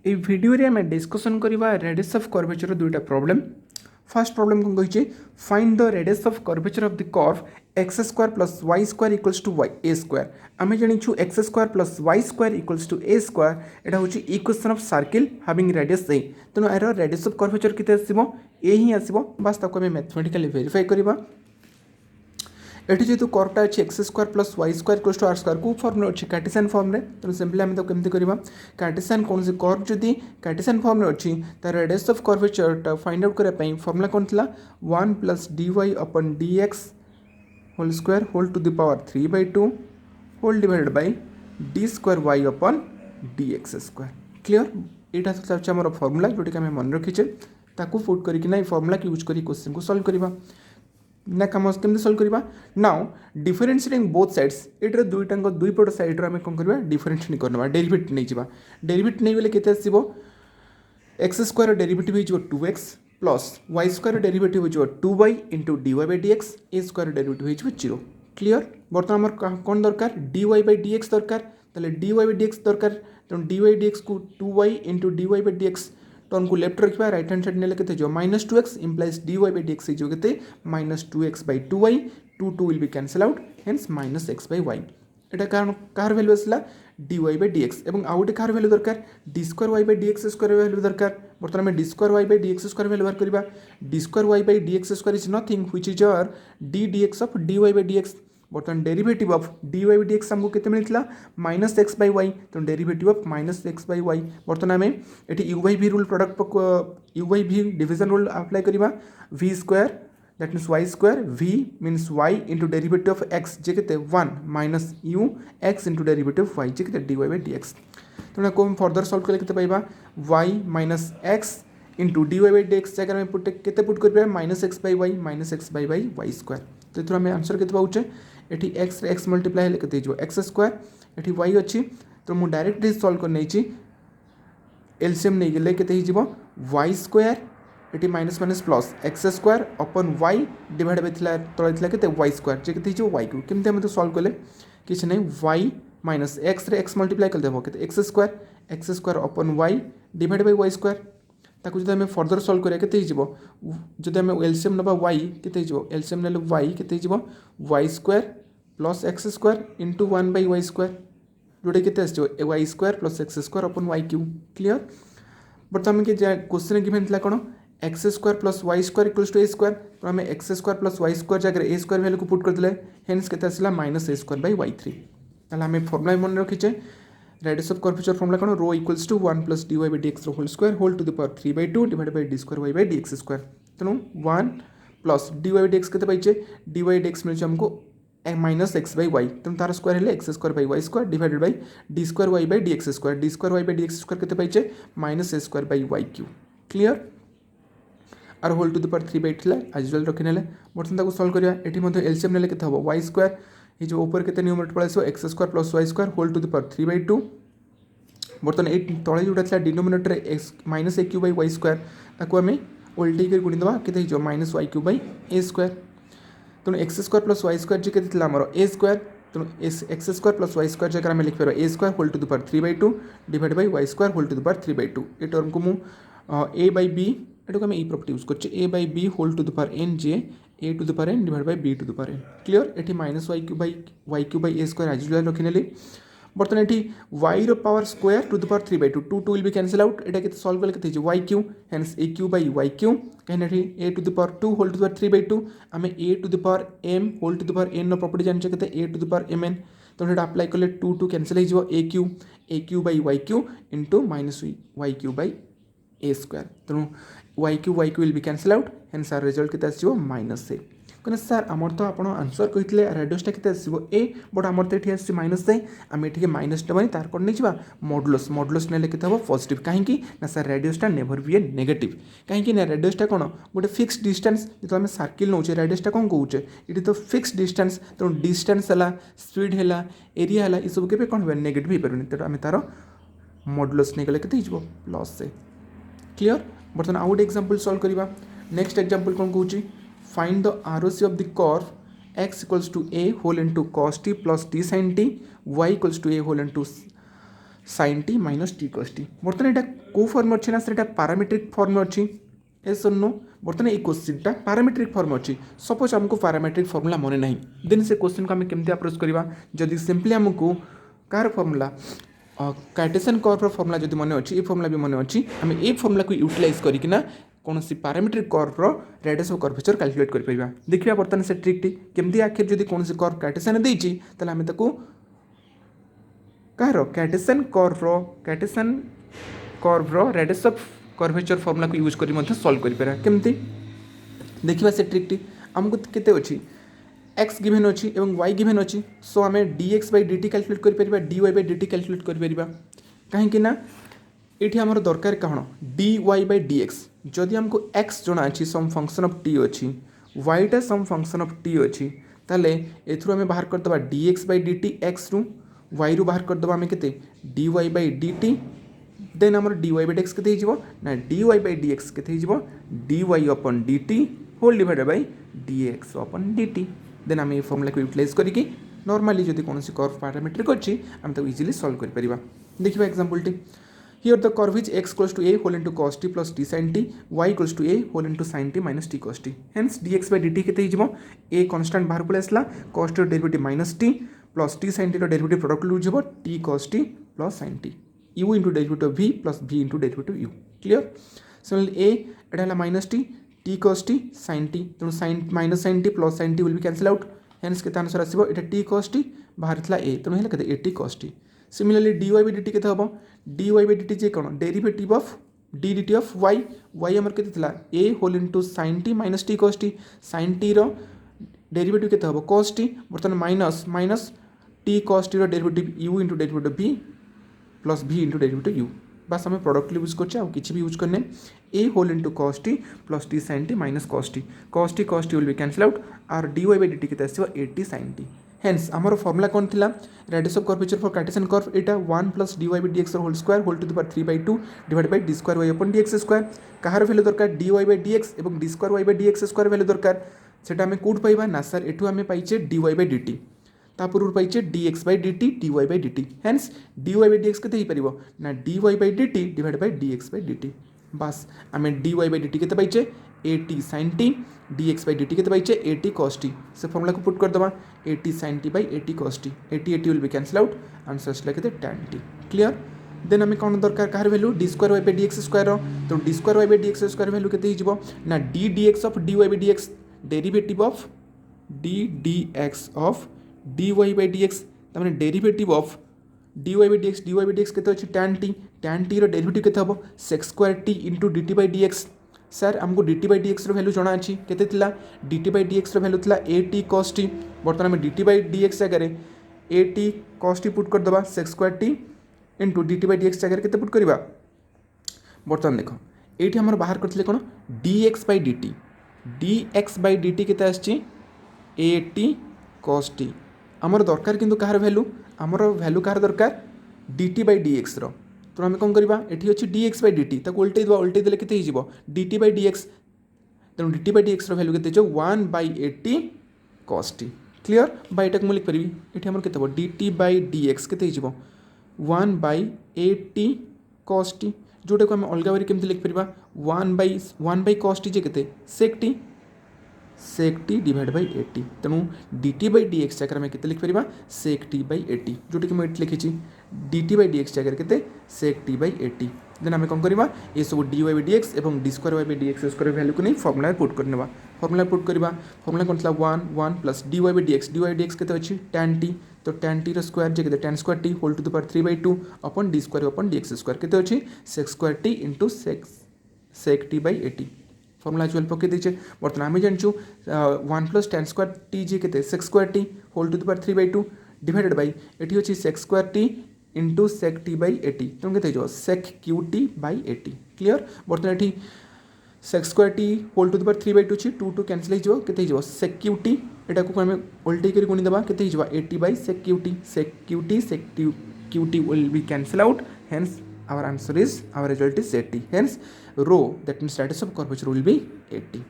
এই ভিডিওরে আমি ডিসকসন করিবা রেডিয়স অফ कर्वेचर दुईटा प्रॉब्लम। फर्स्ट प्रॉब्लम कौन कही find the radius of curvature of the curve x square plus y square equals to y a square. आम जानी x square plus y square equals to a square यहाँ हूँ equation of circle having radius a. तेणु यार radius of curvature केते आसिबो ए ही आसिबो। बस ताको आम मैथमेटिकली वेरीफाई करबा। एटी जेहतु कर्वटा अच्छी x square plus y square equals to r square को फॉर्म अच्छी कार्टेशियन फॉर्म रे। तेणु सिंपली आम तो केमती करबा कार्टेशियन कौन से कर्व जदि कार्टेशियन फॉर्म रे अच्छी तार radius of curvature find out करने फॉर्मूला कौन था 1 plus d y upon d x whole square whole to the power 3/2 whole divided by d square y upon d x square. Clear यहाँ तो आम formula जोटा आम मन रखीचे ताकू पुट करना फॉर्मूला यूज कर क्वेश्चन को सॉल्व करवा ना कम केमती सॉल्व करवा। नाउ डिफरेंशिएटिंग बोथ साइड्स ये दुईटा दुई पट साइड्र आम कौन करवा डिफरेंशिएट करवा डेरिवेटिव नहीं जावा। डेरिवेटिव नहीं गले केते आसीबो एक्स स्क्वायर डेरिवेटिव हो 2x plus y square derivative हो 2y into dy by dx A square derivative हो 0। क्लियर बर्तमान आम कौन दरकार dy बाई dx दरकार ताले dy बाई dx दरकार। तेणु dy बाई dx को 2y into dy by dx term को लेफ्ट रखा राइट हैंड साइड ने के -2x implies dy by dx हो के -2x by 2y 2 will be cancel out hence -x by y। এটা কার ভ্যালু আসলা dy বাই dx এবং আউ গোটে কার ভ্যালু দরকার d square y by dx square value দরকার। বর্তমানে আমি d square y by dx square value বার করিবা। d square y by dx square is nothing which is our d dx of dy by dx। बर्तमान derivative of dy by dx हमको केते मिलता -x by y। तो derivative of -x by y बर्तमान आम ये u by v rule product u by v division rule apply करवा v square that means y square v means y into derivative of x जे के 1 minus u x into derivative of y जे के dy by dx। तो को further solve कले केते पाइबा y minus x into dy by dx जगह में put केते पुट करबा -x by y -x by y square. तो एथरा हम आंसर केते पाउचे एटी x रे x मल्टीप्लाई हेले केते जो x स्क्वायर एटी y अछि। तो मु डायरेक्टली सॉल्व कर नै छी एलसीएम नै गेले केते हिजिबो y square eighty minus minus plus x square upon y divide by थिला तळे थिला केते y स्क्वायर जे केते हिजिबो y को केमते हम तो सॉल्व करले किछ नै y माइनस x रे x मल्टीप्लाई कर देबो केते x square upon y divide by y square. ताकू जदि हमें फर्दर सॉल्व करिया केते हिजिबो जदि हमें एलसीएम नबा y केते हिजिबो एलसीएम नेले y केते हिजिबो y square plus x square into 1 by y square जोटा केते आछो y square plus x square upon y cube. Clear बर्तमान के क्वेश्चन गिवन थिला कोन x square plus y square equals to a square. तो आम x square plus y square जगह ए स्क्वायर वैल्यू को पुट करदे हेन्स केते आसला -a स्क्वायर बाई y3। ताले आम फॉर्मूला मन रखीचे रेडियस ऑफ कर्वेचर फॉर्मूला कोन rho equals to 1 plus dy by dx whole square whole to the power 3/2 divided by d square y by dx square. तेणु 1 plus dy by dx केते पाइचे dy by dx मिलचे हमको -x by y। तेणु तार square हेले x square by y square divided by d square y by dx square d square y by dx square केते पाइचे -a square by y cube. Clear आर whole to the power 3/2 as well रखी नेले बर्तमान ताको solve करिया एठी मध्ये एलसीएम नेले केते हबो y स्क्वायर ये जो ऊपर केते न्यूमरेटर पळे आसो x square plus y square whole to the power 3/2। बर्तमान ए तळे जोटा थिला denominator x minus a cube by y square ताको हमें उल्टी कर गुणी दबा केते हिजो -y cube by a square. तेणु x square plus y square जे केते थिला हमर a स्क्वायर। तेणु x square plus y square जगह हमें लिख पारो a square whole to the power 3/2 divide bye y square whole to the power 3/2। ए टर्म को मु a बाई b एटा को हम ई प्रॉपर्टी यूज करछे a by b whole to the power n जे a to the power n divide by b to the power n। Clear एठी -y cube by a square as well रखिनेली। बर्तमान एठी y रो power square to the power 3/2 2 will be cancel out एटा केते solve करले केते y cube hence a cube by y cube कहने एठी a to the power 2 whole to the power 3/2 हमें a to the power m whole to the power n रो property जानछे केते a to the power mn। तो एटा apply करले 2 cancel हो जिवो a cube by y cube into -y cube by a square. तेणु y cube will be cancel out hence आर result केते आसीबो -a। कहना सर आमर तो आप आंसर कहते रेडियसटा केते आसीबो a बट आमर तो ये आसी -a आम ये माइनस नबानी तार कौन नहीं जावा मॉडुलस मॉडुलस नेले केते हबो पॉजिटिव कहीं ना सर रेडियसटा नेवर बी ए नेगेटिव कहीं ना रेडियसटा कौन गोटे फिक्स डिस्टेंस जो आम सर्किल नौचे रेडियसटा कौन कौचे ये तो फिक्स डिस्टेंस तेणु डिस्टेंस है स्पीड है एरिया है ये सब के कौन हो नेगेटिव हो पारे तेणु आम तार मॉडुलस नहीं गले केते हिजबो +a। क्लियर बर्तमान आउ गोटे एग्जांपल सॉल्व करबा। नेक्स्ट एग्जांपल कौन कहूची find the ROC of the curve x equals to a whole into cos t plus t sin t y equals to a whole into sin t minus t cos t बर्तमान यहाँ कौ form अच्छी ना से parametric form अच्छी एस नो बर्तमान ये क्वेश्चनटा पारामेट्रिक फर्म अच्छी सपोज आमको पारामेट्रिक फर्मुला मन ना देन से क्वेश्चन को आम केमती अप्रोच करवा जदि सिंपली आमको car formula Cartesian curve formula जदि मन अच्छी ये फर्मुला भी मन अच्छी आम ये फर्मुला को यूटिलाइज करना कौन सी parametric curve radius of curvature calculate कर पाइबा देखिए बर्तमान से ट्रिकटी केमती आखिर जदि कौन सी कर्व कार्टेशियन देछि ताले आम ताको car Cartesian curve radius of curvature formula को यूज करी सॉल्व कर पारा केमती देखिबा से ट्रिकटी आमको केते अछि एक्स गिवेन अच्छी और वाई गिवेन अच्छी सो आम dx by dt कैलकुलेट कर परिबा dy by dt कैलकुलेट कर परिबा कहीं ना ये आमर दरकार कौन dy by dx जदि हमको x जना अच्छी सम फंक्शन ऑफ t अच्छी y टा सम फंक्शन ऑफ t अच्छी ताले एथुर आम बाहर करदे dx by dt x रु y रु बाहर करदे आम के dy by dt देन आमर dy by dx के ना dy by dx के dy upon dt whole divided by dx upon dt then आम ये फर्मुला को यूटिलाइज करके नॉर्मली जदि कौन कर्व पैरामीट्रिक अच्छी आम ताको इजीली सॉल्व कर परिबा देखिबा एग्जांपल टी here the curve is x equals to a whole into cos t plus t sin t y equals to a whole into sin t minus t cos t hence dx by dt केते हिजबो a constant बाहर पळे आसला cos t रो derivative minus t plus t sin t रो derivative product लूज हेबो t cos t plus sin t u into derivative v plus v into derivative u clear similarly a एटा हला minus t cos t sin t तेणु sin minus sin t plus sin t will be cancel out hence केते answer आसीबो एटा t cos t बाहर थला a तेणु हला केते a t cos t similarly dy by dt केते हबो dy by dt जे कोन derivative of d dt of y y हमर केते थला a whole into sin t minus t cos t sin t रो डेरिवेटिव केते हबो cos t बर्तन minus minus t cos t रो derivative u into derivative v plus v into derivative u बस आम प्रोडक्ट यूज करछे आ किछि भी यूज करने a whole into cos t plus t sin t minus cos t will be cancel out आर dy by dt केते आसीबो a t sin t hence आमर फॉर्मूला कौन थिला radius of curvature for Cartesian curve एटा 1 plus dy by dx whole square whole to the power 3/2 divided by d square y upon dx square कहार value दरकार dy by dx एवं d square y by dx square value दरकार सेटा हमें code पाइबा ना sir एठू हमें पाइचे dy by dt तापूर्व पाइचे dx by dt dy by dt hence dy by dx केते ही परिबो ना dy by dt divided by dx by dt बस आमे dy by dt केते पाइचे at sin t dx by dt केते पाइचे at cos t से formula को put कर दबा at sin t by at cos t at will be cancel out answer आसला केते tan t क्लियर देन हमें कौन दरकार कहार value d square y by dx square तो d square y by dx square value केते ही जिवो ना d dx of dy by dx derivative of d dx of dy by dx तमाने derivative of dy by dx केते अछि tan t रो derivative केते हबो sec square t into dt by dx सर आमको dt by dx रो value जणा अछि केते थिला dt by dx रो वैल्यू थिला at cos t बर्तमान हम dt by dx जगह at cos t पुट कर दबा sec square t into dt by dx जगह केते पुट करबा बर्तमान देखो एठी हमर बाहर करथिले कोन dx by dt केते आछि at cos t आमर दरकार किंतु कहार वैल्यू आमर वैल्यू कहार दरकार dt by dx रो तो आम कौन करवा एठी अछि dx by dt ताको उल्टे दबा उल्टे देले केते हिजिबो dt by dx तेणु dt by dx रो वैल्यू केते जो 1 by 80 cos t clear by एटा को लिख परिबी एठी हमर केते हो dt by dx केते हिजिबो 1 by 80 cos t जोटा को हम अलगा बारी केमते लिख परिबा 1 by cos t जे केते sec t डिवाइड बाय 80 तेणु dt by dx जगह में केते लिख परिबा sec t by 80 जोटा कि मैं एठी लिखिछि dt by dx जगह केते sec t by 80 देन आम कौन करवा ये सब dy by dx एवं d square y by dx square value को नहीं फॉर्मूला पुट करनेबा फॉर्मूला पुट करवा फॉर्मूला कौन था 1 प्लस dy by dx केते अछि tan t तो tan t रो स्क्वायर जे केते tan square t whole to the power 3/2 upon d square upon dx square केते अछि sec square t into sec t by 80 formula actual पके दीचे बर्तमान आम जानचु 1 प्लस tan स्क्वायर t जे केते sec square t whole to the power 3/2 divided by एठी अछि sec square t into sec t by 80 तो केते जो sec q t by 80 clear बर्तमान एठी sec square t whole to the power 3/2 छी 2 2 कैंसिल हो केते जो sec q t एटा को हम उल्टे करी गुणी देबा केते हिजबा 80 by sec q t will be cancel out hence our result is 80 hence rho that means radius of curvature will be 80